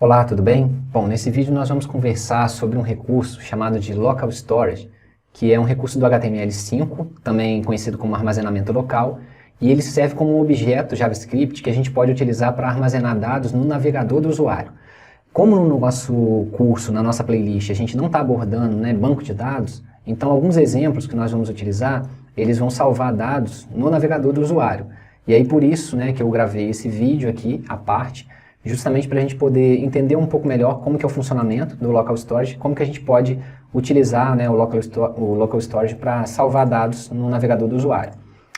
Olá, tudo bem? Bom, nesse vídeo nós vamos conversar sobre um recurso chamado de Local Storage, que é um recurso do HTML5, também conhecido como armazenamento local, e ele serve como um objeto JavaScript que a gente pode utilizar para armazenar dados no navegador do usuário. Como no nosso curso, na nossa playlist, a gente não está abordando, banco de dados, então alguns exemplos que nós vamos utilizar, eles vão salvar dados no navegador do usuário. E aí por isso que eu gravei esse vídeo aqui, à parte, justamente para a gente poder entender um pouco melhor como que é o funcionamento do Local Storage, como que a gente pode utilizar o Local Storage para salvar dados no navegador do usuário.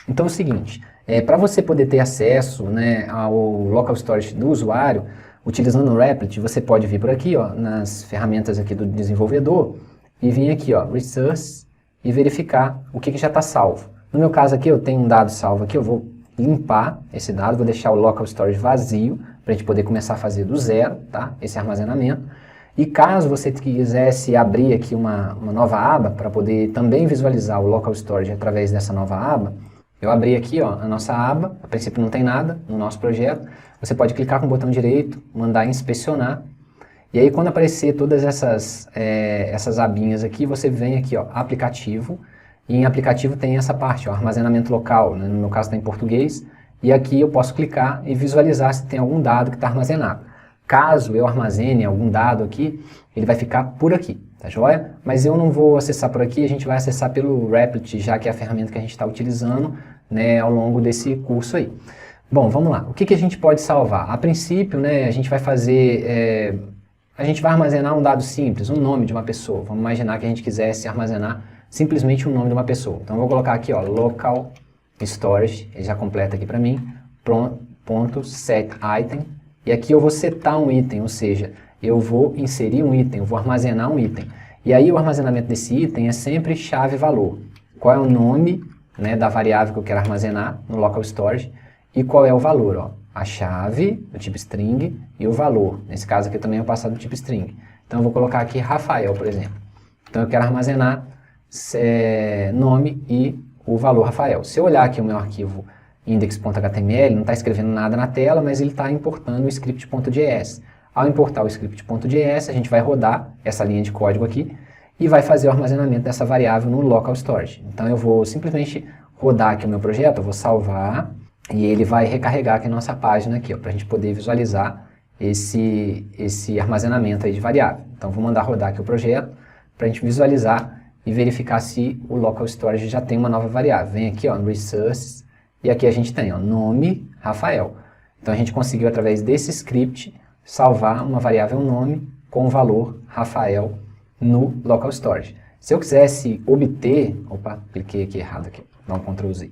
Então é o seguinte, para você poder ter acesso ao Local Storage do usuário, utilizando o Replit, você pode vir por aqui, nas ferramentas aqui do desenvolvedor, e vir aqui, Resources, e verificar o que já está salvo. No meu caso aqui, eu tenho um dado salvo aqui, eu vou limpar esse dado, vou deixar o Local Storage vazio, para a gente poder começar a fazer do zero, tá? Esse armazenamento. E caso você quisesse abrir aqui uma nova aba, para poder também visualizar o Local Storage através dessa nova aba, eu abri aqui a nossa aba, a princípio não tem nada no nosso projeto, você pode clicar com o botão direito, mandar inspecionar, e aí quando aparecer todas essas abinhas aqui, você vem aqui, aplicativo, e em aplicativo tem essa parte, armazenamento local, no meu caso está em português, e aqui eu posso clicar e visualizar se tem algum dado que está armazenado. Caso eu armazene algum dado aqui, ele vai ficar por aqui, tá joia? Mas eu não vou acessar por aqui, a gente vai acessar pelo Replit, já que é a ferramenta que a gente está utilizando ao longo desse curso aí. Bom, vamos lá. O que a gente pode salvar? A princípio, a gente vai fazer... a gente vai armazenar um dado simples, um nome de uma pessoa. Vamos imaginar que a gente quisesse armazenar simplesmente o nome de uma pessoa. Então eu vou colocar aqui, Local Storage, ele já completa aqui para mim, ponto set item, e aqui eu vou setar um item, ou seja, eu vou inserir um item, eu vou armazenar um item. E aí o armazenamento desse item é sempre chave valor. Qual é o nome da variável que eu quero armazenar no Local Storage e qual é o valor, a chave do tipo string e o valor. Nesse caso aqui também é o passado do tipo string. Então eu vou colocar aqui Rafael, por exemplo. Então eu quero armazenar nome e o valor Rafael. Se eu olhar aqui o meu arquivo index.html, não está escrevendo nada na tela, mas ele está importando o script.js. Ao importar o script.js, a gente vai rodar essa linha de código aqui e vai fazer o armazenamento dessa variável no Local Storage. Então eu vou simplesmente rodar aqui o meu projeto, eu vou salvar e ele vai recarregar aqui a nossa página aqui, para a gente poder visualizar esse armazenamento aí de variável. Então vou mandar rodar aqui o projeto para a gente visualizar e verificar se o Local Storage já tem uma nova variável. Vem aqui, no Resources, e aqui a gente tem, nome Rafael. Então a gente conseguiu, através desse script, salvar uma variável nome com o valor Rafael no Local Storage. Se eu quisesse obter, cliquei aqui errado aqui, dá um Ctrl Z.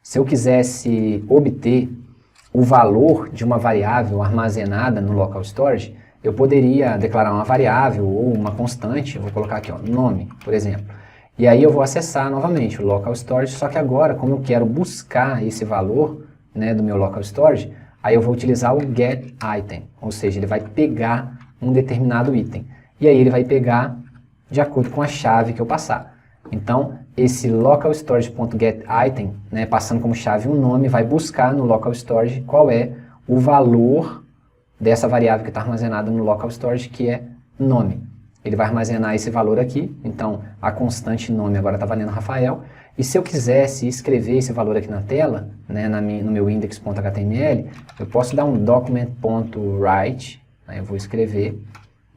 Se eu quisesse obter o valor de uma variável armazenada no Local Storage, eu poderia declarar uma variável ou uma constante, eu vou colocar aqui, nome, por exemplo. E aí eu vou acessar novamente o Local Storage, só que agora, como eu quero buscar esse valor do meu Local Storage, aí eu vou utilizar o getItem, ou seja, ele vai pegar um determinado item. E aí ele vai pegar de acordo com a chave que eu passar. Então, esse Local Storage.getItem, passando como chave um nome, vai buscar no Local Storage qual é o valor dessa variável que está armazenada no Local Storage, que é nome. Ele vai armazenar esse valor aqui, então a constante nome agora está valendo Rafael, e se eu quisesse escrever esse valor aqui na tela, no meu index.html, eu posso dar um document.write, eu vou escrever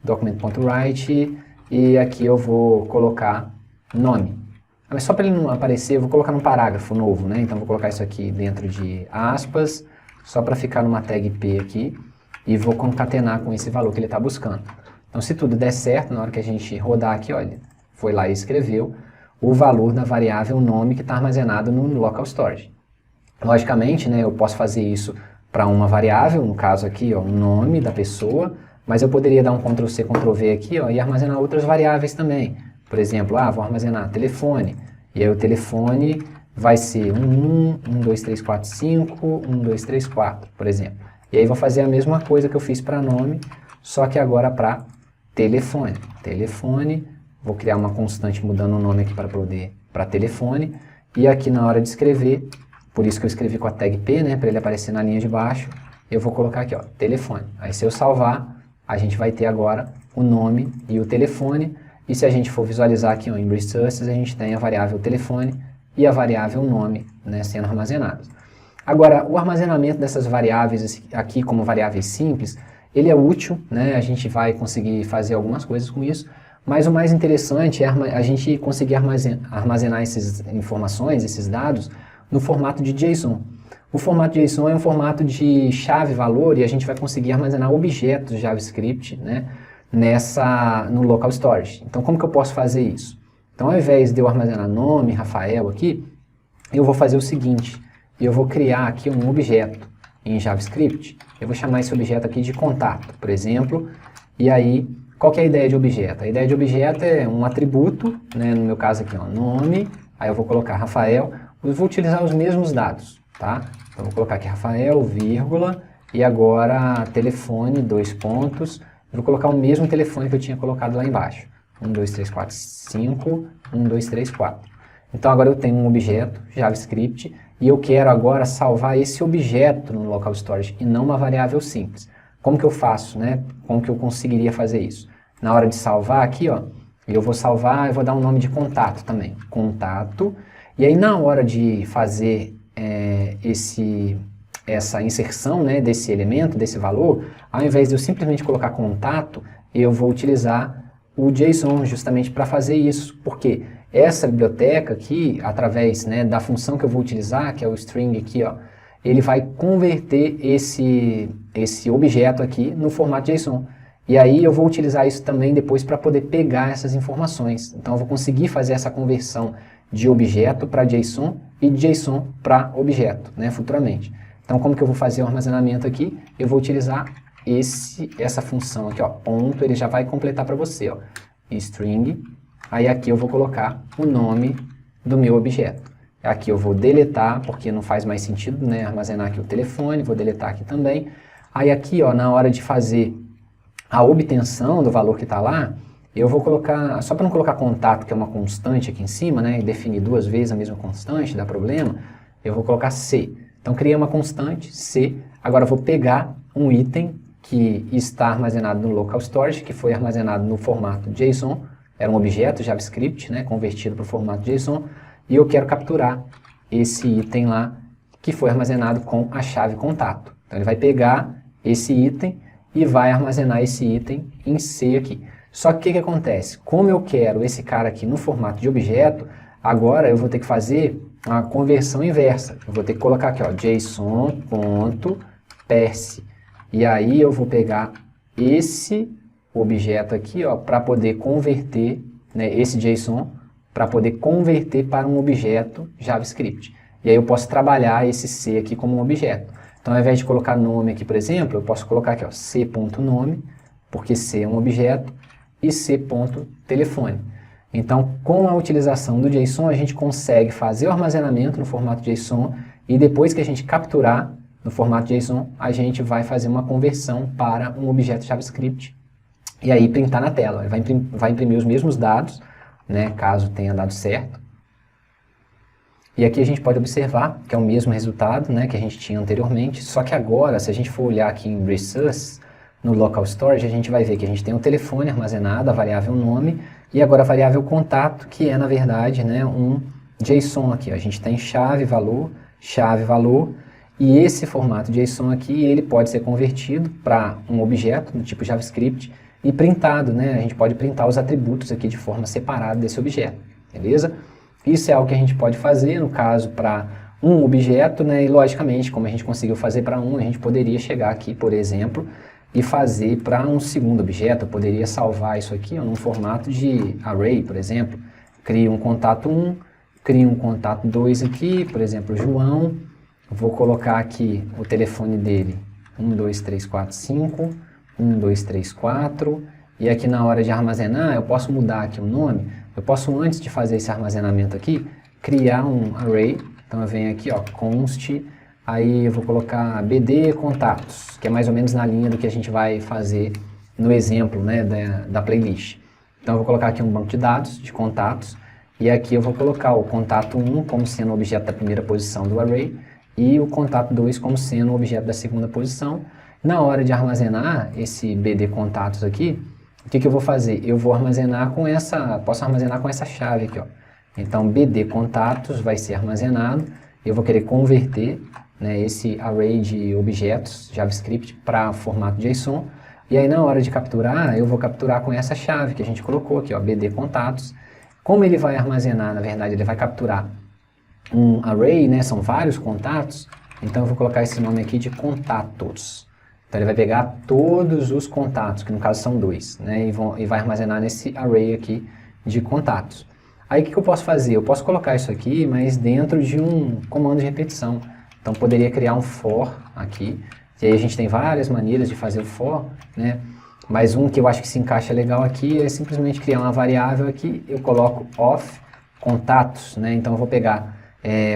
document.write, e aqui eu vou colocar nome. Mas só para ele não aparecer, eu vou colocar num parágrafo novo, então vou colocar isso aqui dentro de aspas, só para ficar numa tag P aqui, e vou concatenar com esse valor que ele está buscando. Então, se tudo der certo, na hora que a gente rodar aqui, olha, foi lá e escreveu o valor da variável nome que está armazenado no Local Storage. Logicamente, eu posso fazer isso para uma variável, no caso aqui, o nome da pessoa, mas eu poderia dar um Ctrl+C, Ctrl+V aqui, e armazenar outras variáveis também. Por exemplo, vou armazenar telefone, e aí o telefone vai ser 12345, 1234, por exemplo. E aí vou fazer a mesma coisa que eu fiz para nome, só que agora para telefone. Telefone, vou criar uma constante mudando o nome aqui para telefone, e aqui na hora de escrever, por isso que eu escrevi com a tag P, para ele aparecer na linha de baixo, eu vou colocar aqui, telefone. Aí se eu salvar, a gente vai ter agora o nome e o telefone. E se a gente for visualizar aqui ó, em Resources, a gente tem a variável telefone e a variável nome, né, sendo armazenados. Agora, o armazenamento dessas variáveis aqui como variáveis simples, ele é útil, né, a gente vai conseguir fazer algumas coisas com isso, mas o mais interessante é a gente conseguir armazenar essas informações, esses dados, no formato de JSON. O formato JSON é um formato de chave-valor e a gente vai conseguir armazenar objetos JavaScript, né, no local storage. Então, como que eu posso fazer isso? Então, ao invés de eu armazenar nome, Rafael aqui, eu vou fazer o seguinte, eu vou criar aqui um objeto em JavaScript, eu vou chamar esse objeto aqui de contato, por exemplo, e aí, qual que é a ideia de objeto? A ideia de objeto é um atributo, né, no meu caso aqui, ó, nome, aí eu vou colocar Rafael, eu vou utilizar os mesmos dados, tá? Então, eu vou colocar aqui Rafael, vírgula, e agora telefone, 2 pontos, eu vou colocar o mesmo telefone que eu tinha colocado lá embaixo. 1, 2, 3, 4, 5, 1, 2, 3, 4. Então agora eu tenho um objeto, JavaScript, e eu quero agora salvar esse objeto no local storage e não uma variável simples. Como que eu faço, né? Como que eu conseguiria fazer isso? Na hora de salvar aqui, ó, eu vou salvar, eu vou dar um nome de contato também. Contato. E aí na hora de fazer essa inserção, né, desse elemento, desse valor, ao invés de eu simplesmente colocar contato, eu vou utilizar o JSON justamente para fazer isso. Porque essa biblioteca aqui, através, né, da função que eu vou utilizar, que é o string aqui, ó, ele vai converter esse objeto aqui no formato JSON. E aí eu vou utilizar isso também depois para poder pegar essas informações. Então eu vou conseguir fazer essa conversão de objeto para JSON e de JSON para objeto, né, futuramente. Então como que eu vou fazer o armazenamento aqui? Eu vou utilizar essa função aqui, ó, ponto, ele já vai completar para você, ó, string, aí aqui eu vou colocar o nome do meu objeto. Aqui eu vou deletar, porque não faz mais sentido, né, armazenar aqui o telefone, vou deletar aqui também. Aí aqui, ó, na hora de fazer a obtenção do valor que está lá, eu vou colocar, só para não colocar contato, que é uma constante aqui em cima, né, e definir 2 vezes a mesma constante, dá problema, eu vou colocar C. Então criei uma constante, C, agora eu vou pegar um item que está armazenado no local storage, que foi armazenado no formato JSON, era um objeto JavaScript, né, convertido para o formato JSON, e eu quero capturar esse item lá, que foi armazenado com a chave contato. Então ele vai pegar esse item e vai armazenar esse item em C aqui. Só que o que acontece? Como eu quero esse cara aqui no formato de objeto, agora eu vou ter que fazer a conversão inversa. Eu vou ter que colocar aqui, ó, json.parse. E aí eu vou pegar esse objeto aqui, ó, para poder converter, né, esse JSON, para poder converter para um objeto JavaScript. E aí eu posso trabalhar esse C aqui como um objeto. Então, ao invés de colocar nome aqui, por exemplo, eu posso colocar aqui, ó, c.nome, porque C é um objeto, e c.telefone. Então, com a utilização do JSON, a gente consegue fazer o armazenamento no formato JSON e depois que a gente capturar no formato JSON, a gente vai fazer uma conversão para um objeto JavaScript e aí printar na tela. Ele vai imprimir os mesmos dados, né, caso tenha dado certo. E aqui a gente pode observar que é o mesmo resultado, né, que a gente tinha anteriormente, só que agora, se a gente for olhar aqui em Resource, no Local Storage, a gente vai ver que a gente tem o telefone armazenado, a variável nome, e agora a variável contato, que é, na verdade, né, um JSON aqui. A gente tem chave, valor, e esse formato JSON aqui, ele pode ser convertido para um objeto do tipo JavaScript e printado, né? A gente pode printar os atributos aqui de forma separada desse objeto, beleza? Isso é algo que a gente pode fazer, no caso, para um objeto, né? E, logicamente, como a gente conseguiu fazer para um, a gente poderia chegar aqui, por exemplo, e fazer para um segundo objeto. Eu poderia salvar isso aqui, ó, num formato de array, por exemplo. Crio um contato 1, crio um contato 2 aqui, por exemplo, João. Vou colocar aqui o telefone dele, 1, 2, 3, 4, 5, 1, 2, 3, 4. E aqui na hora de armazenar, eu posso mudar aqui o nome. Eu posso, antes de fazer esse armazenamento aqui, criar um array. Então eu venho aqui, ó, const, aí eu vou colocar bd contatos, que é mais ou menos na linha do que a gente vai fazer no exemplo, né, da playlist. Então eu vou colocar aqui um banco de dados, de contatos, e aqui eu vou colocar o contato 1 como sendo o objeto da primeira posição do array, e o contato 2 como sendo o objeto da segunda posição. Na hora de armazenar esse BD contatos aqui, o que eu vou fazer? Eu vou armazenar com posso armazenar com essa chave aqui, ó. Então, BD contatos vai ser armazenado, eu vou querer converter, né, esse array de objetos JavaScript para formato JSON, e aí na hora de capturar, eu vou capturar com essa chave que a gente colocou aqui, ó, BD contatos. Como ele vai armazenar, na verdade, ele vai capturar um array, né, são vários contatos, então eu vou colocar esse nome aqui de contatos. Então ele vai pegar todos os contatos, que no caso são 2, né, e vai armazenar nesse array aqui de contatos. Aí o que eu posso fazer? Eu posso colocar isso aqui, mas dentro de um comando de repetição. Então poderia criar um for aqui, e aí a gente tem várias maneiras de fazer o for, né? Mas um que eu acho que se encaixa legal aqui é simplesmente criar uma variável aqui, eu coloco of contatos, né? Então eu vou pegar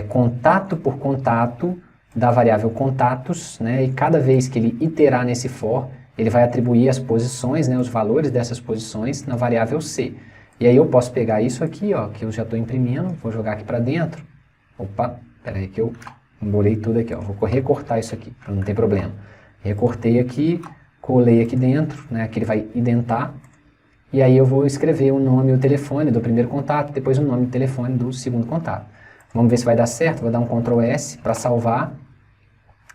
contato por contato da variável contatos, né? E cada vez que ele iterar nesse for, ele vai atribuir as posições, né? Os valores dessas posições na variável c. E aí eu posso pegar isso aqui, ó, que eu já estou imprimindo, vou jogar aqui para dentro. Opa, peraí que eu embolei tudo aqui, ó. Vou recortar isso aqui, para não ter problema. Recortei aqui, colei aqui dentro, né? Aqui ele vai identar. E aí eu vou escrever o nome e o telefone do primeiro contato, depois o nome e o telefone do segundo contato. Vamos ver se vai dar certo, vou dar um Ctrl S para salvar.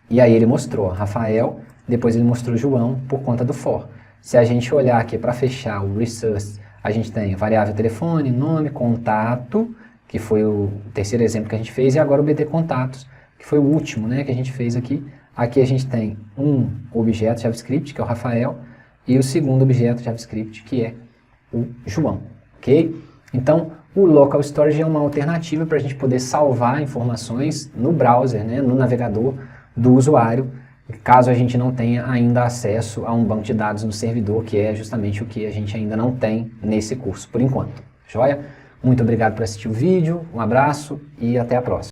E aí ele mostrou, ó, Rafael, depois ele mostrou João por conta do for. Se a gente olhar aqui para fechar o resource, a gente tem variável telefone, nome, contato, que foi o terceiro exemplo que a gente fez, e agora o BD contatos, que foi o último, né, que a gente fez aqui. Aqui a gente tem um objeto JavaScript, que é o Rafael, e o segundo objeto JavaScript, que é o João, ok? Então, o Local Storage é uma alternativa para a gente poder salvar informações no browser, né, no navegador do usuário, caso a gente não tenha ainda acesso a um banco de dados no servidor, que é justamente o que a gente ainda não tem nesse curso, por enquanto. Joia? Muito obrigado por assistir o vídeo, um abraço e até a próxima.